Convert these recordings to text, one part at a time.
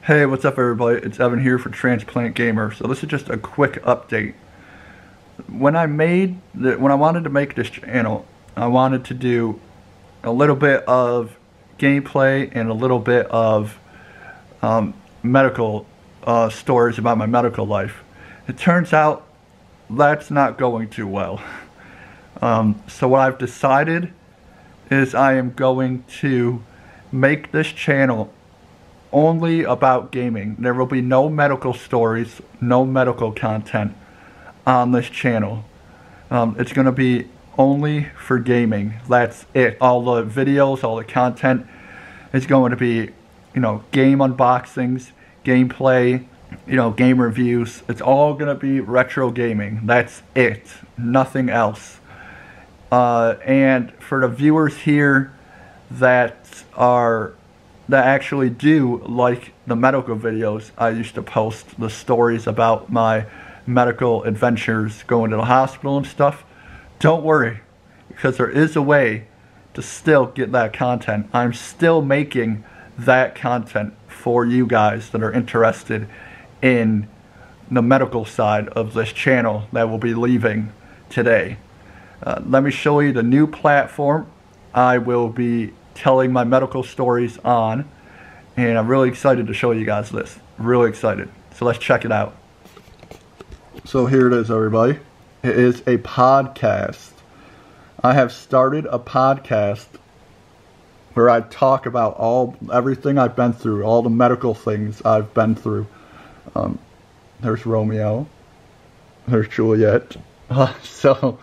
Hey, what's up everybody? It's Evan here for Transplant Gamer. So this is just a quick update. When I wanted to make this channel, I wanted to do a little bit of gameplay and a little bit of medical stories about my medical life. It turns out that's not going too well. So what I've decided is I am going to make this channel only about gaming. There will be no medical stories, no medical content on this channel. It's going to be only for gaming. That's it. All the videos, all the content is going to be, game unboxings, gameplay, game reviews. It's all going to be retro gaming. That's it. Nothing else. And for the viewers here that actually do like the medical videos I used to post, the stories about my medical adventures going to the hospital and stuff, don't worry, because there is a way to still get that content. I'm still making that content for you guys that are interested in the medical side of this channel that will be leaving today. Let me show you the new platform I will be telling my medical stories on, and I'm really excited to show you guys this. Really excited. So let's check it out. So here it is, everybody. It is a podcast. I have started a podcast where I talk about everything I've been through, all the medical things I've been through. There's Romeo. There's Juliet. So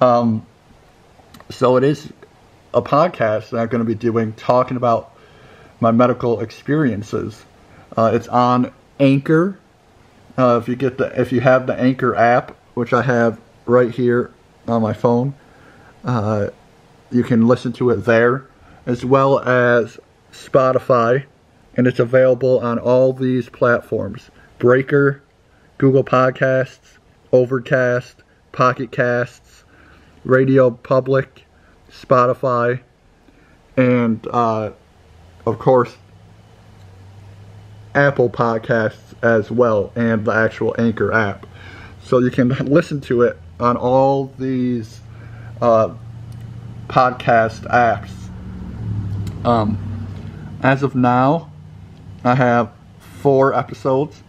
it is a podcast that I'm going to be doing, talking about my medical experiences. It's on Anchor. If you have the Anchor app, which I have right here on my phone, you can listen to it there, as well as Spotify, and it's available on all these platforms: Breaker, Google Podcasts, Overcast, Pocket Casts, Radio Public, Spotify, and of course Apple Podcasts as well, and the actual Anchor app. So you can listen to it on all these podcast apps. As of now, I have 4 episodes.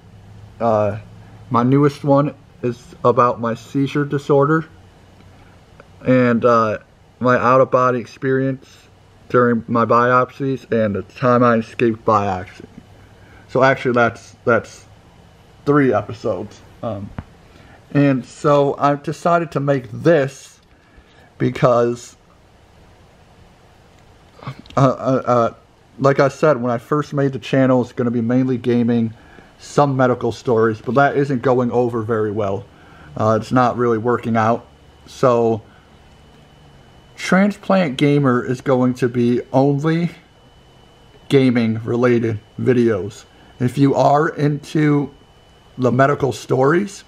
My newest one is about my seizure disorder and my out-of-body experience during my biopsies and the time I escaped biopsy. So actually that's 3 episodes. And so I've decided to make this because like I said, when I first made the channel, it's going to be mainly gaming, some medical stories, but that isn't going over very well. It's not really working out. So Transplant Gamer is going to be only gaming related videos. If you are into the medical stories,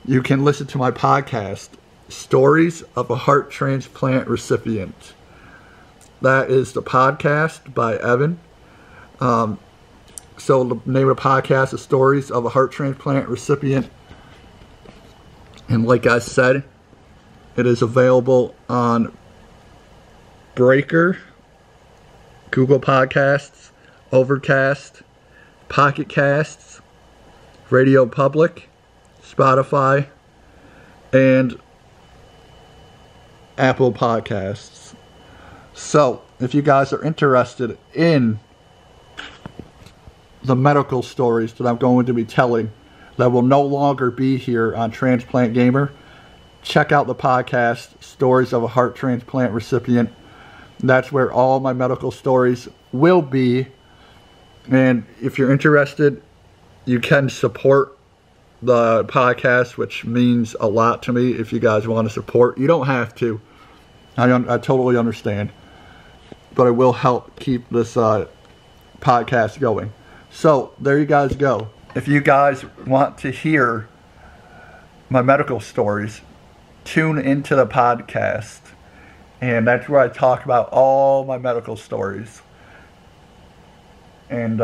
you can listen to my podcast, Stories of a Heart Transplant Recipient. That is the podcast by Evan. So the name of the podcast is Stories of a Heart Transplant Recipient. And like I said, it is available on Breaker, Google Podcasts, Overcast, Pocket Casts, Radio Public, Spotify, and Apple Podcasts. So if you guys are interested in the medical stories that I'm going to be telling that will no longer be here on Transplant Gamer, check out the podcast, Stories of a Heart Transplant Recipient. That's where all my medical stories will be. And if you're interested, you can support the podcast, which means a lot to me. If you guys want to support, you don't have to. I totally understand. But it will help keep this podcast going. So there you guys go. If you guys want to hear my medical stories, tune into the podcast, and that's where I talk about all my medical stories. And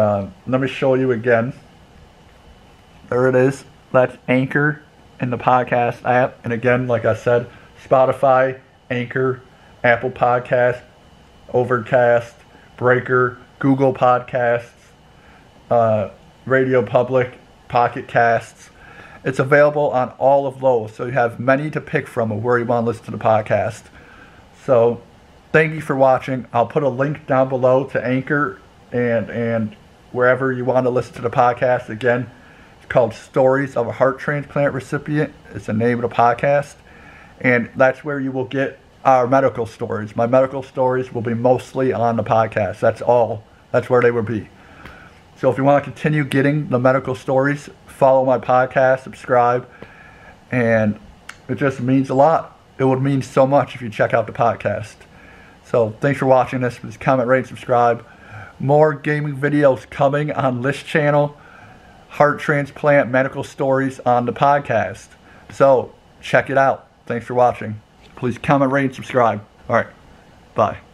let me show you again. There it is. That's Anchor in the podcast app. And again, like I said, Spotify, Anchor, Apple Podcasts, Overcast, Breaker, Google Podcasts, Radio Public, Pocket Casts. It's available on all of those, so you have many to pick from of where you want to listen to the podcast. So thank you for watching. I'll put a link down below to Anchor and wherever you want to listen to the podcast. Again, it's called Stories of a Heart Transplant Recipient. It's the name of the podcast. And that's where you will get our medical stories. My medical stories will be mostly on the podcast. That's all. That's where they will be. So if you want to continue getting the medical stories, follow my podcast, subscribe, and it just means a lot. It would mean so much if you check out the podcast. So thanks for watching this. Please comment, rate, subscribe. More gaming videos coming on this channel. Heart transplant medical stories on the podcast. So check it out. Thanks for watching. Please comment, rate, and subscribe. All right. Bye.